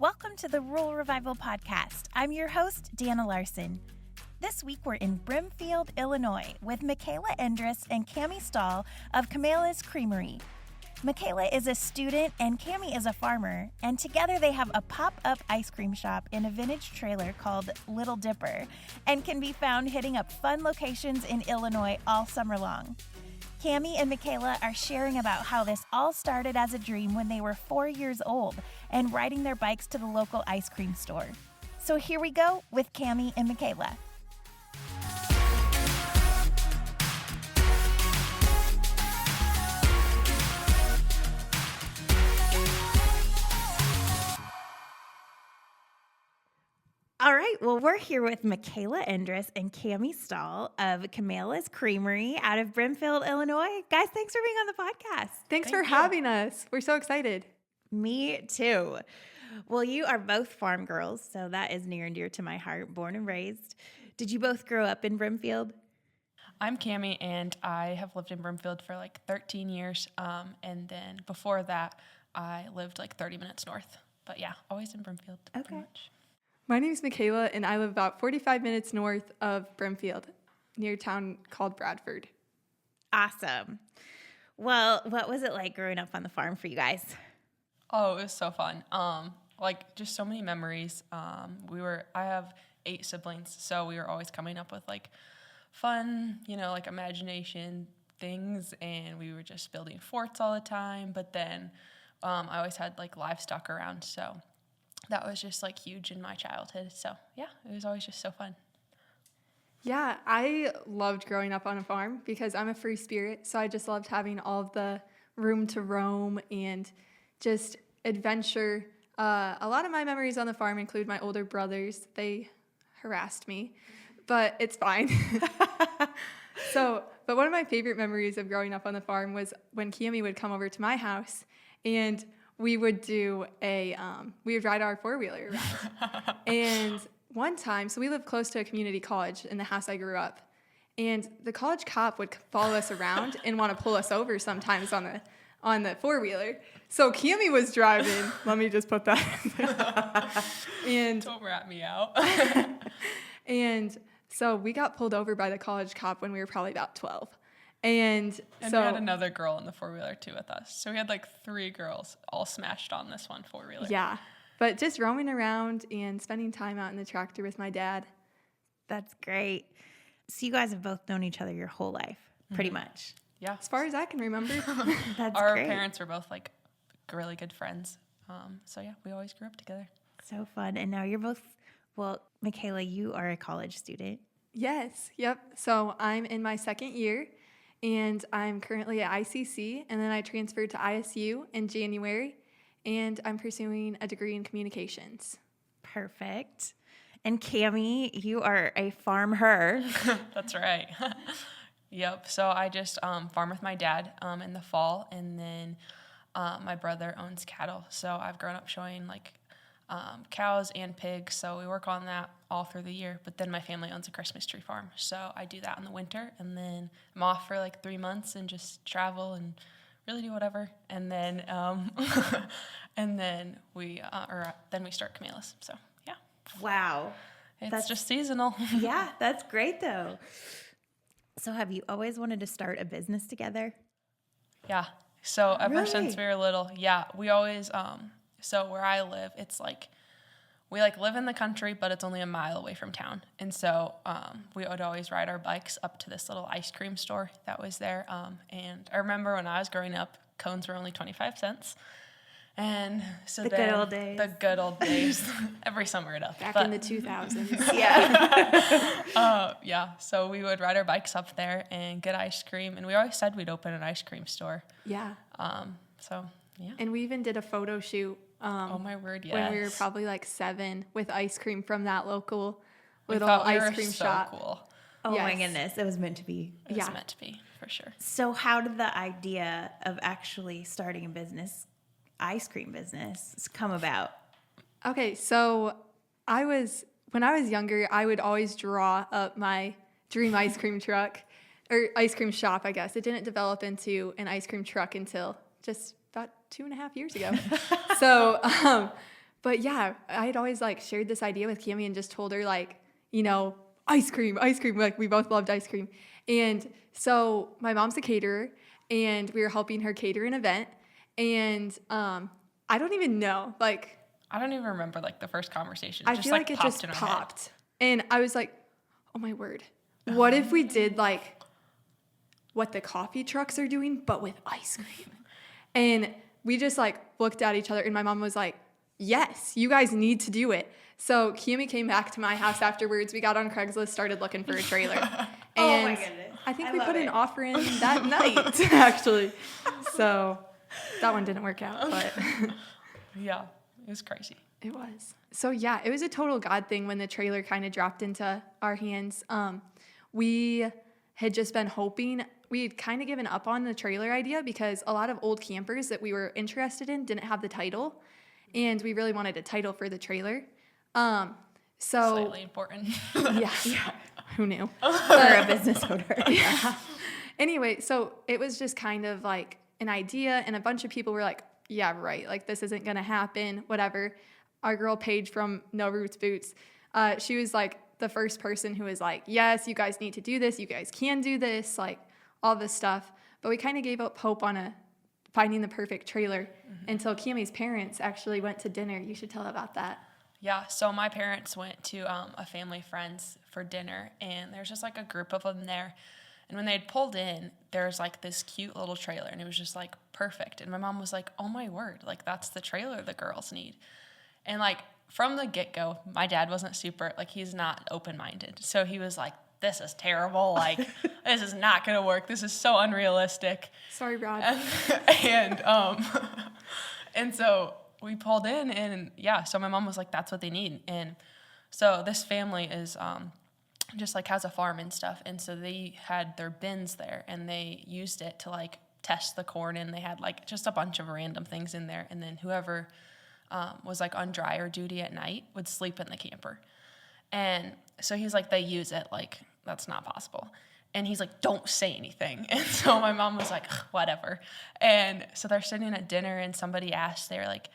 Welcome to the Rural Revival Podcast. I'm your host, Dana Larson. This week we're in Brimfield, Illinois with Mikaela Endress and Kami Stahl of Kamaela's Kreamery. Mikaela is a student and Kami is a farmer, and together they have a pop-up ice cream shop in a vintage trailer called Little Dipper and can be found hitting up fun locations in Illinois all summer long. Kami and Mikaela are sharing about how this all started as a dream when they were 4 years old and riding their bikes to the local ice cream store. So here we go with Kami and Mikaela. All right, well, we're here with Mikaela Endress and Kami Stahl of Kamaela's Kreamery out of Brimfield, Illinois. Guys, thanks for being on the podcast. Thanks for having us. We're so excited. Me too. Well, you are both farm girls, so that is near and dear to my heart, born and raised. Did you both grow up in Brimfield? I'm Kami, and I have lived in Brimfield for like 13 years, and then before that, I lived like 30 minutes north. But yeah, always in Brimfield. Okay. Pretty much. My name is Mikaela, and I live about 45 minutes north of Brimfield, near a town called Bradford. Awesome. Well, what was it like growing up on the farm for you guys? Oh, it was so fun. Like just so many memories. I have 8 siblings, so we were always coming up with like fun, like imagination things, and we were just building forts all the time. But then I always had like livestock around, so that was just like huge in my childhood. So yeah, it was always just so fun. Yeah, I loved growing up on a farm because I'm a free spirit, so I just loved having all of the room to roam and just adventure. A lot of my memories on the farm include my older brothers. They harassed me, but it's fine. But one of my favorite memories of growing up on the farm was when Kami would come over to my house and we would we would ride our four-wheeler around. And one time, so we lived close to a community college in the house I grew up, and the college cop would follow us around and want to pull us over sometimes on the four-wheeler. So Kami was driving. Let me just put that in there. And Don't rat me out. and so we got pulled over by the college cop when we were probably about 12. And so we had another girl in the four-wheeler too with us. So we had like 3 girls all smashed on this one four-wheeler. Yeah, but just roaming around and spending time out in the tractor with my dad. That's great. So you guys have both known each other your whole life, pretty much. Yeah. As far as I can remember. That's Our great. parents were both like really good friends. So yeah, we always grew up together. So fun. And now you're both, well, Mikaela, you are a college student. Yes, yep. So I'm in my second year, and I'm currently at ICC, and then I transferred to ISU in January, and I'm pursuing a degree in communications. Perfect. And Kami, you are a farm her. That's right. Yep. So I just farm with my dad in the fall, and then my brother owns cattle. So I've grown up showing like cows and pigs. So we work on that all through the year. But then my family owns a Christmas tree farm. So I do that in the winter, and then I'm off for like 3 months and just travel and really do whatever. And then and then we start Kamaela's. So yeah. Wow. It's just seasonal. Yeah, that's great though. So have you always wanted to start a business together? Yeah. So ever Really? since we were little, yeah, we always, so where I live, it's like, we like live in the country, but it's only a mile away from town. And so we would always ride our bikes up to this little ice cream store that was there. And I remember when I was growing up, cones were only 25 cents. And so The good old days. The good old days. Every summer it up. Back But in the 2000s. Yeah. yeah, so we would ride our bikes up there and get ice cream. And we always said we'd open an ice cream store. Yeah. So, yeah. And we even did a photo shoot Oh my word, yes. when we were probably like 7 with ice cream from that local We little thought we ice were cream so shop. cool. Oh my Yes. goodness, it was meant to be. It was Yeah. meant to be, for sure. So how did the idea of actually starting a business, ice cream business, come about? Okay, so when I was younger, I would always draw up my dream ice cream truck, or ice cream shop, I guess. It didn't develop into an ice cream truck until just about 2.5 years ago. So, But yeah, I had always like shared this idea with Kami and just told her like, you know, ice cream. Like we both loved ice cream. And so my mom's a caterer and we were helping her cater an event. And I don't even know, like. I don't even remember like the first conversation. I feel like it just popped. And I was like, oh my word. What if we did like what the coffee trucks are doing, but with ice cream? And we just like looked at each other and my mom was like, yes, you guys need to do it. So Kami came back to my house afterwards. We got on Craigslist, started looking for a trailer. And oh my goodness. I think we put an offer in that night, actually. So that one didn't work out, but. Yeah, it was crazy. It was. So yeah, it was a total God thing when the trailer kind of dropped into our hands. We had just been hoping, we had kind of given up on the trailer idea because a lot of old campers that we were interested in didn't have the title. And we really wanted a title for the trailer. Slightly important. yeah. Who knew? For a business owner. Yeah. Anyway, so it was just kind of like an idea, and a bunch of people were like, yeah, right, like this isn't going to happen, whatever. Our girl Paige from No Roots Boots, she was like the first person who was like, yes, you guys need to do this. You guys can do this, like all this stuff. But we kind of gave up hope on finding the perfect trailer until Kami's parents actually went to dinner. You should tell about that. Yeah, so my parents went to a family friend's for dinner, and there's just like a group of them there. And when they had pulled in, there's like this cute little trailer, and it was just like perfect. And my mom was like, oh my word, like that's the trailer the girls need. And like from the get-go, my dad wasn't super, like he's not open-minded. So he was like, this is terrible, like this is not going to work. This is so unrealistic. Sorry, Rod. And so we pulled in, and yeah, so my mom was like, that's what they need. And so this family is just like has a farm and stuff, and so they had their bins there, and they used it to like test the corn, and they had like just a bunch of random things in there, and then whoever was like on dryer duty at night would sleep in the camper. And so he's like, they use it, like that's not possible. And he's like, don't say anything. And so my mom was like, whatever. And so they're sitting at dinner, and somebody asked, they're like,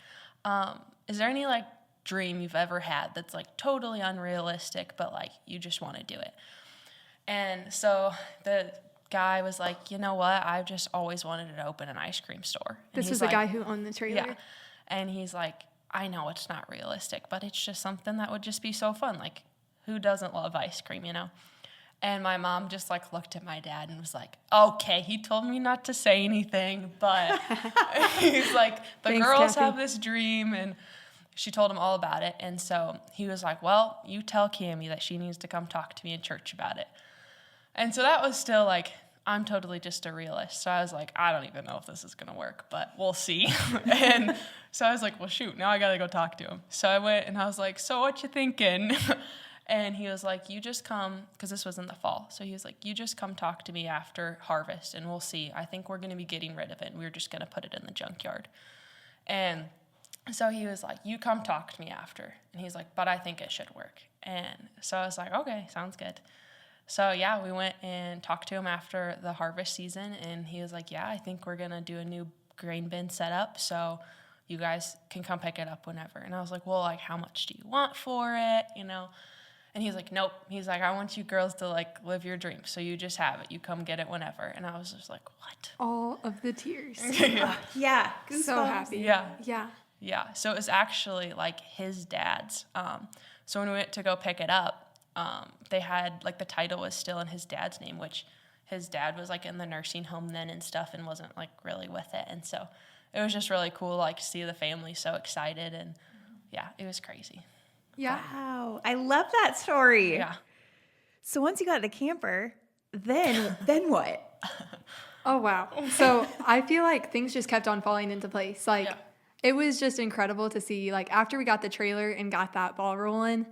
is there any like dream you've ever had that's like totally unrealistic, but like you just want to do it? And so the guy was like, you know what? I've just always wanted to open an ice cream store. And this was the guy who owned the trailer? Yeah. And he's like, I know it's not realistic, but it's just something that would just be so fun. Like, who doesn't love ice cream, you know? And my mom just like looked at my dad and was like, okay, he told me not to say anything, but he's like, the Thanks, girls Kathy. have this dream, and she told him all about it. And so he was like, well, you tell Kami that she needs to come talk to me in church about it. And so that was still like, I'm totally just a realist. So I was like, I don't even know if this is going to work, but we'll see. And so I was like, well, shoot, now I got to go talk to him. So I went and I was like, so what you thinking? And he was like, you just come, because this was in the fall. So he was like, you just come talk to me after harvest, and we'll see. I think we're going to be getting rid of it, and we're just going to put it in the junkyard. And so he was like, you come talk to me after. And he's like, but I think it should work. And so I was like, okay, sounds good. So yeah, we went and talked to him after the harvest season, and he was like, yeah, I think we're going to do a new grain bin setup, so you guys can come pick it up whenever. And I was like, well, like, how much do you want for it, you know? And he's like, nope. He's like, I want you girls to like live your dream. So you just have it. You come get it whenever. And I was just like, what? All of the tears. Yeah. So happy. Yeah. Yeah. Yeah. So it was actually like his dad's. So when we went to go pick it up, they had like the title was still in his dad's name, which his dad was like in the nursing home then and stuff and wasn't like really with it. And so it was just really cool like to see the family so excited. And yeah, it was crazy. Yeah. Wow. I love that story. Yeah. So once you got the camper, then what? Oh, wow. So I feel like things just kept on falling into place. Like, Yeah. it was just incredible to see, like, after we got the trailer and got that ball rolling,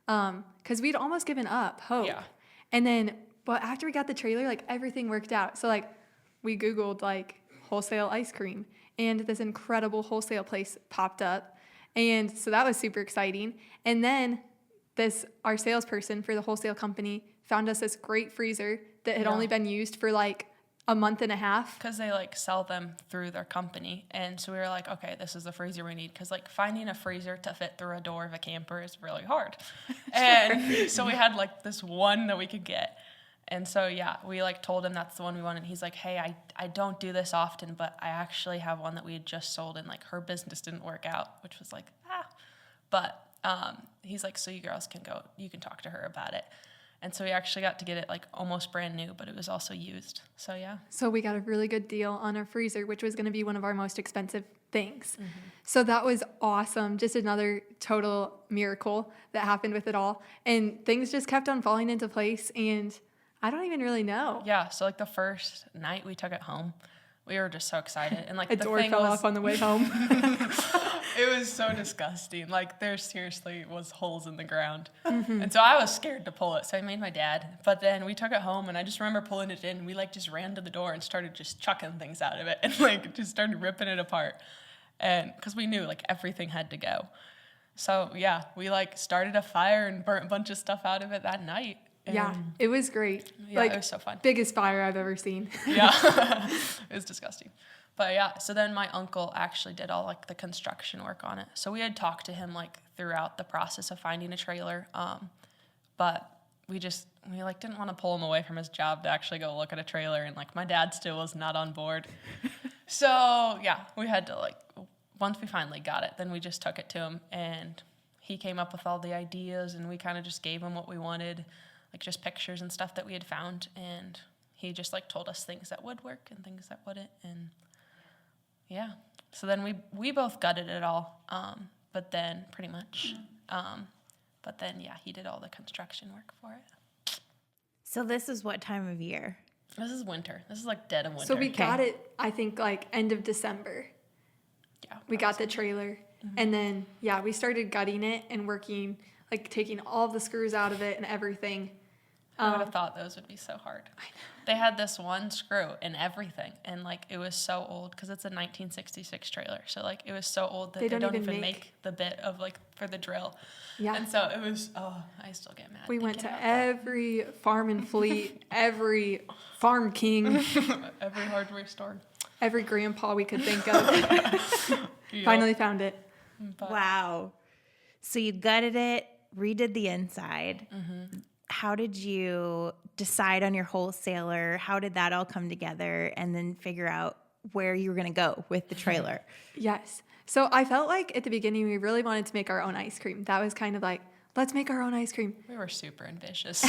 because we'd almost given up hope. Yeah. And then, but after we got the trailer, like, everything worked out. So, like, we Googled, like, wholesale ice cream, and this incredible wholesale place popped up. And so that was super exciting. And then our salesperson for the wholesale company found us this great freezer that had only been used for like a month and a half. Because they like sell them through their company. And so we were like, okay, this is the freezer we need. Because like finding a freezer to fit through a door of a camper is really hard. And so we had like this one that we could get. And so, yeah, we like told him that's the one we wanted. He's like, hey, I don't do this often, but I actually have one that we had just sold, and like her business didn't work out, which was like, But he's like, so you girls can go, you can talk to her about it. And so we actually got to get it like almost brand new, but it was also used. So, yeah. So we got a really good deal on our freezer, which was going to be one of our most expensive things. Mm-hmm. So that was awesome. Just another total miracle that happened with it all. And things just kept on falling into place, and I don't even really know. Yeah, so like the first night we took it home, we were just so excited. And like a door fell off on the way home. It was so disgusting. Like there seriously was holes in the ground. Mm-hmm. And so I was scared to pull it, so I made my dad. But then we took it home, and I just remember pulling it in. We like just ran to the door and started just chucking things out of it, and like just started ripping it apart. And because we knew like everything had to go. So yeah, we like started a fire and burnt a bunch of stuff out of it that night. Yeah, it was great. Yeah, like, it was so fun. Biggest fire I've ever seen. Yeah, it was disgusting. But yeah, so then my uncle actually did all like the construction work on it. So we had talked to him like throughout the process of finding a trailer. But we like didn't want to pull him away from his job to actually go look at a trailer. And like my dad still was not on board. So yeah, we had to like, once we finally got it, then we just took it to him, and he came up with all the ideas, and we kind of just gave him what we wanted. Like just pictures and stuff that we had found, and he just like told us things that would work and things that wouldn't, and yeah. So then we both gutted it all, but then pretty much, but then yeah, he did all the construction work for it. So this is what time of year? This is winter. This is like dead of winter. So we got it, I think, like end of December. Yeah, we got the trailer, and then yeah, we started gutting it and working, like taking all the screws out of it and everything. I would have thought those would be so hard. I know. They had this one screw and everything, and like it was so old because it's a 1966 trailer. So like it was so old that they don't even make the bit of like for the drill. Yeah. And so it was. Oh, I still get mad. We went to every Farm and Fleet, every Farm King, every hardware store, every grandpa we could think of. Yep. Finally found it. But. Wow. So you gutted it, redid the inside. Mm-hmm. How did you decide on your wholesaler? How did that all come together, and then figure out where you were going to go with the trailer? Yes. So I felt like at the beginning we really wanted to make our own ice cream. That was kind of like, let's make our own ice cream. We were super ambitious.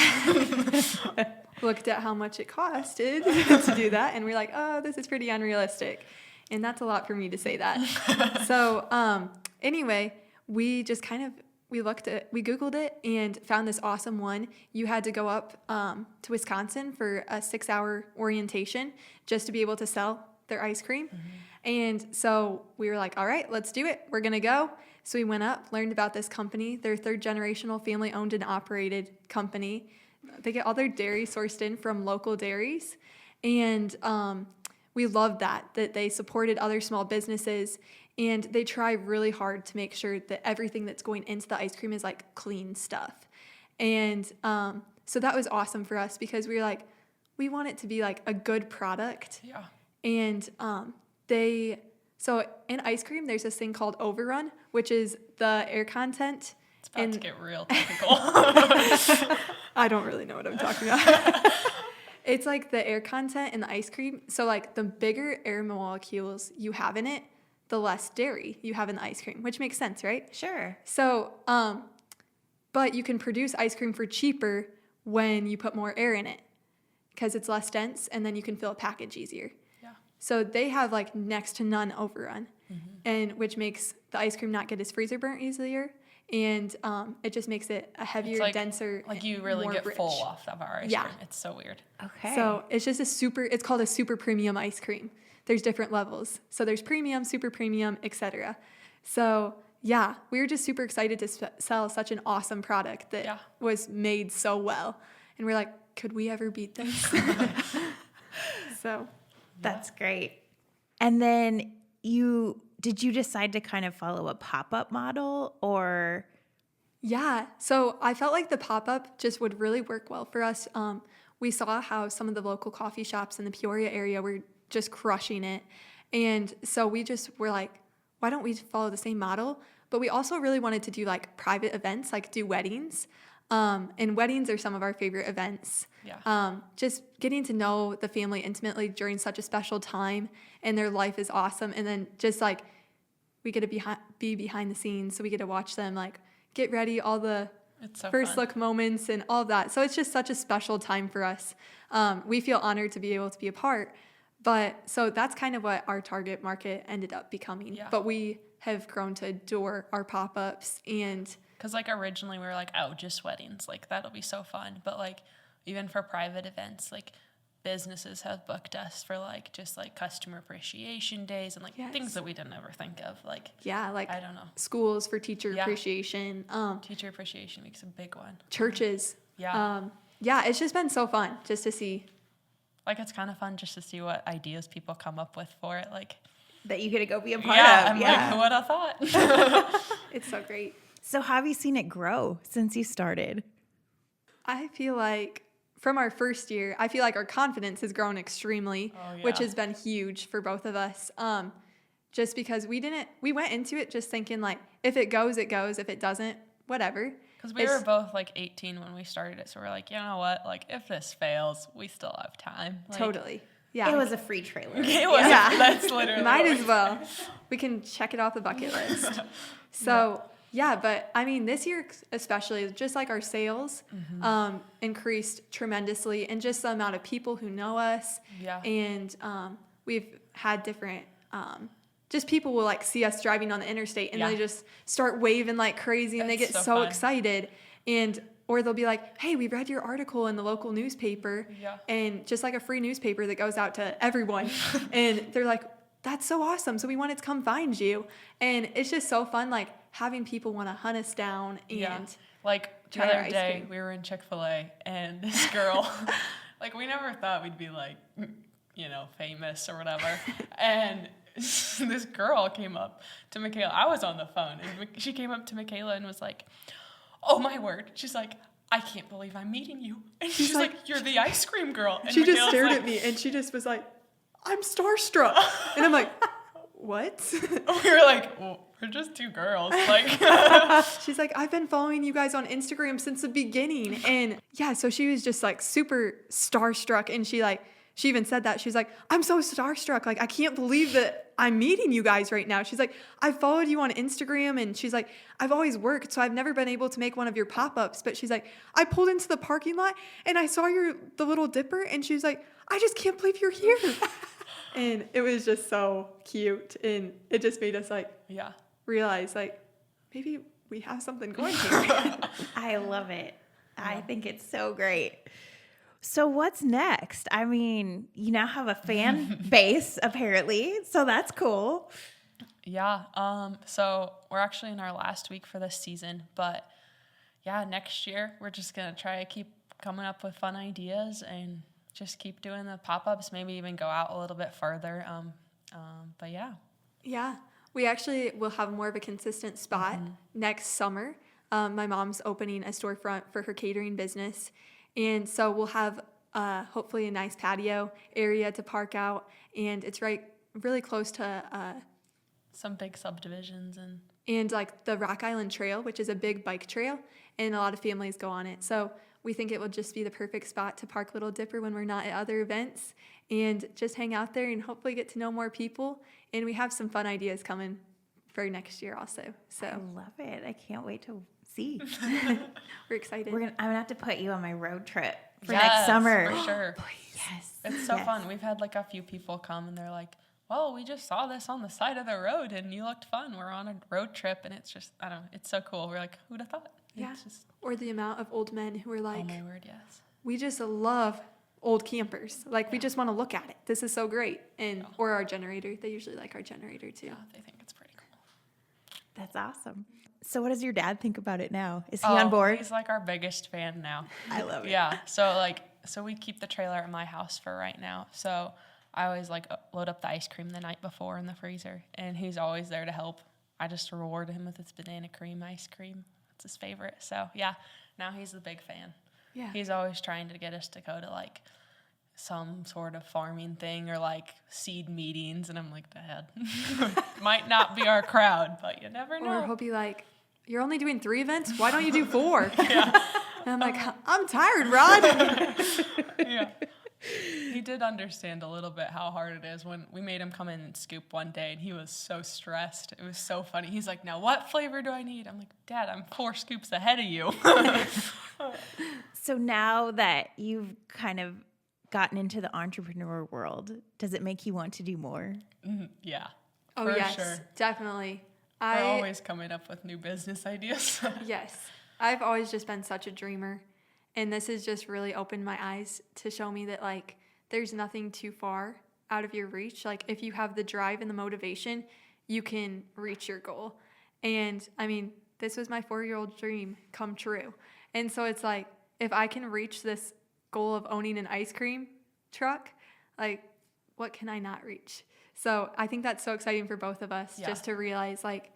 Looked at how much it costed to do that, and we're like, oh, this is pretty unrealistic. And that's a lot for me to say that. So anyway, we just kind of, we Googled it and found this awesome one. You had to go up to Wisconsin for a 6-hour orientation just to be able to sell their ice cream. Mm-hmm. And so we were like, all right, let's do it. We're going to go. So we went up, learned about this company. They're third generational family owned and operated company. They get all their dairy sourced in from local dairies. And we loved that they supported other small businesses. And they try really hard to make sure that everything that's going into the ice cream is like clean stuff. And so that was awesome for us because we were like, we want it to be like a good product. Yeah. And so in ice cream, there's this thing called overrun, which is the air content. It's about to get real technical. I don't really know what I'm talking about. It's like the air content in the ice cream. So like the bigger air molecules you have in it, the less dairy you have in the ice cream, which makes sense, right? Sure. So, but you can produce ice cream for cheaper when you put more air in it because it's less dense, and then you can fill a package easier. Yeah. So they have like next to none overrun, and which makes the ice cream not get as freezer burnt easier, and it just makes it a heavier, like, denser, like you really more get rich. full off of our ice cream. It's so weird. Okay. So it's just it's called a super premium ice cream. There's different levels. So there's premium, super premium, etc. So yeah, we were just super excited to sell such an awesome product that was made so well. And we're like, could we ever beat this? So that's great. And then did you decide to kind of follow a pop-up model, or? Yeah. So I felt like the pop-up just would really work well for us. we saw how some of the local coffee shops in the Peoria area were just crushing it. And so we just were like, why don't we follow the same model? But we also really wanted to do like private events, like do weddings. And weddings are some of our favorite events. Yeah. Just getting to know the family intimately during such a special time, and their life is awesome. And then just like we get to be behind the scenes, so we get to watch them like get ready, all the first look moments and all of that. So it's just such a special time for us. We feel honored to be able to be a part. But so that's kind of what our target market ended up becoming. Yeah. But we have grown to adore our pop-ups. And because like originally we were like, oh, just weddings, like that'll be so fun. But like even for private events, like businesses have booked us for like just like customer appreciation days and like things that we didn't ever think of. Like like I don't know, schools for teacher appreciation. Teacher appreciation week's a big one. Churches. Yeah. It's just been so fun just to see. Like it's kind of fun just to see what ideas people come up with for it. Like that you get to go be a part of. I'm like, who would have thought? It's so great. So how have you seen it grow since you started? I feel like from our first year, I feel like our confidence has grown extremely, which has been huge for both of us. Just because we went into it just thinking like, if it goes, it goes. If it doesn't, whatever. Because we were both like 18 when we started it. So we're like, you know what? Like if this fails, we still have time. Like, totally. Yeah. It was a free trailer. It was. Yeah. That's literally. Might as well. We can check it off the bucket list. So but I mean, this year especially, just like our sales increased tremendously, and just the amount of people who know us. Yeah. And we've had different, just people will like see us driving on the interstate and they just start waving like crazy, and they get so excited. Or they'll be like, hey, we read your article in the local newspaper, and just like a free newspaper that goes out to everyone. And they're like, that's so awesome. So we wanted to come find you. And it's just so fun, like having people want to hunt us down. And like the other day we were in Chick-fil-A, and this girl, like we never thought we'd be like, you know, famous or whatever. And this girl came up to Mikaela. I was on the phone, and she came up to Mikaela and was like, oh my word. She's like, I can't believe I'm meeting you. And she's like, you're the ice cream girl. And she just stared at me, and she just was like, I'm starstruck. And I'm like, what? We were like, well, we're just two girls. Like, she's like, I've been following you guys on Instagram since the beginning. And so she was just like super starstruck. And she even said that. She was like, I'm so starstruck. Like, I can't believe that I'm meeting you guys right now. She's like, I followed you on Instagram. And she's like, I've always worked, so I've never been able to make one of your pop-ups. But she's like, I pulled into the parking lot and I saw the Little Dipper. And she was like, I just can't believe you're here. And it was just so cute. And it just made us like, realize like, maybe we have something going here. I love it. I think it's so great. So what's next? I mean, you now have a fan base apparently, so that's cool. Yeah. So we're actually in our last week for this season, but next year we're just gonna try to keep coming up with fun ideas and just keep doing the pop-ups. Maybe even go out a little bit further. But we actually will have more of a consistent spot next summer. My mom's opening a storefront for her catering business. And so we'll have hopefully a nice patio area to park out. And it's really close to some big subdivisions and like the Rock Island Trail, which is a big bike trail, and a lot of families go on it. So we think it will just be the perfect spot to park Little Dipper when we're not at other events, and just hang out there and hopefully get to know more people. And we have some fun ideas coming for next year also. So I love it. I can't wait to see. We're excited. I'm gonna have to put you on my road trip for next summer. For sure. Please. Yes. It's so fun. We've had like a few people come and they're like, well, we just saw this on the side of the road and you looked fun. We're on a road trip, and it's just, I don't know, it's so cool. We're like, who'd have thought? Yeah. Or the amount of old men who are like, oh my word, yes. We just love old campers. Like, we just want to look at it. This is so great. And or our generator. They usually like our generator too. Yeah, they think it's pretty cool. That's awesome. So what does your dad think about it now? Is he on board? He's like our biggest fan now. I love it. Yeah. So we keep the trailer at my house for right now. So I always like load up the ice cream the night before in the freezer, and he's always there to help. I just reward him with his banana cream ice cream. It's his favorite. So now he's the big fan. Yeah. He's always trying to get us to go to like some sort of farming thing or like seed meetings. And I'm like, Dad, might not be our crowd, but you never know. Or he'll be like, you're only doing 3 events? Why don't you do 4? Yeah. And I'm like, I'm tired, Rod. Yeah. He did understand a little bit how hard it is when we made him come in and scoop one day, and he was so stressed. It was so funny. He's like, now what flavor do I need? I'm like, Dad, I'm 4 scoops ahead of you. So now that you've kind of gotten into the entrepreneur world, does it make you want to do more? Yeah. Oh, for yes, sure. definitely. We're always coming up with new business ideas. Yes. I've always just been such a dreamer. And this has just really opened my eyes to show me that, like, there's nothing too far out of your reach. Like, if you have the drive and the motivation, you can reach your goal. And, I mean, this was my 4-year-old dream come true. And so it's like, if I can reach this goal of owning an ice cream truck, like, what can I not reach? So I think that's so exciting for both of us, just to realize, like,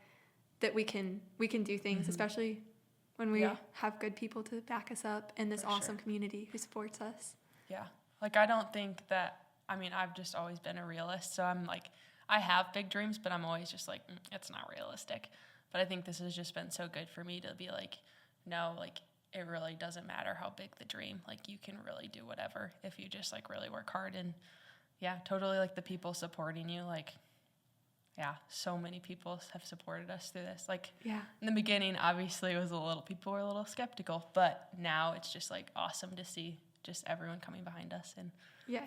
that we can do things, especially when we have good people to back us up and this awesome community who supports us. Yeah. Like, I don't think that, I mean, I've just always been a realist. So I'm like, I have big dreams, but I'm always just like, it's not realistic. But I think this has just been so good for me to be like, no, like, it really doesn't matter how big the dream. Like, you can really do whatever if you just, like, really work hard. And, yeah, totally, like, the people supporting you, like, yeah, so many people have supported us through this. Like, in the beginning, obviously, people were a little skeptical, but now it's just, like, awesome to see just everyone coming behind us and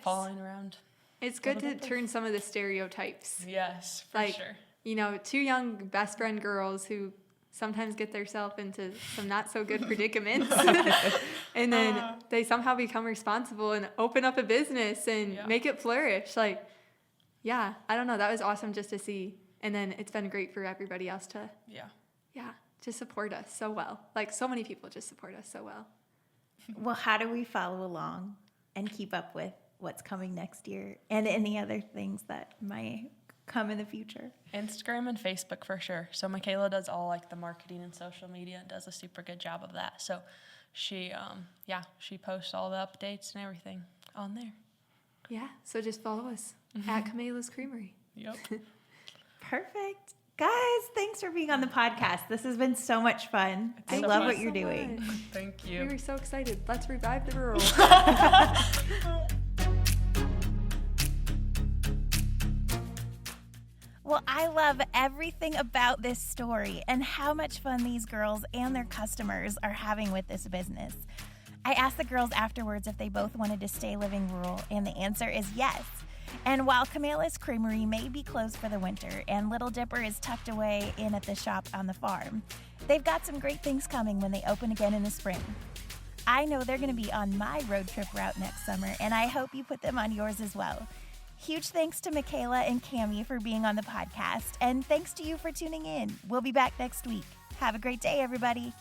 following around. It's good to turn some of the stereotypes. Yes, for sure. You know, 2 young best friend girls who sometimes get themselves into some not so good predicaments. And then they somehow become responsible and open up a business and make it flourish. Like, yeah, I don't know. That was awesome just to see. And then it's been great for everybody else to, just support us so well. Like, so many people just support us so well. Well, how do we follow along and keep up with what's coming next year and any other things that might come in the future? Instagram and Facebook for sure. So Mikaela does all like the marketing and social media and does a super good job of that. So she posts all the updates and everything on there. Yeah, so just follow us at Kamaela's Kreamery. Yep. Perfect. Guys, thanks for being on the podcast. This has been so much fun. I love what you're doing. Thank you. We were so excited. Let's revive the rural. Well, I love everything about this story and how much fun these girls and their customers are having with this business. I asked the girls afterwards if they both wanted to stay living rural, and the answer is yes. And while Kamaela's Kreamery may be closed for the winter and Little Dipper is tucked away in at the shop on the farm, they've got some great things coming when they open again in the spring. I know they're going to be on my road trip route next summer, and I hope you put them on yours as well. Huge thanks to Mikaela and Kami for being on the podcast, and thanks to you for tuning in. We'll be back next week. Have a great day, everybody.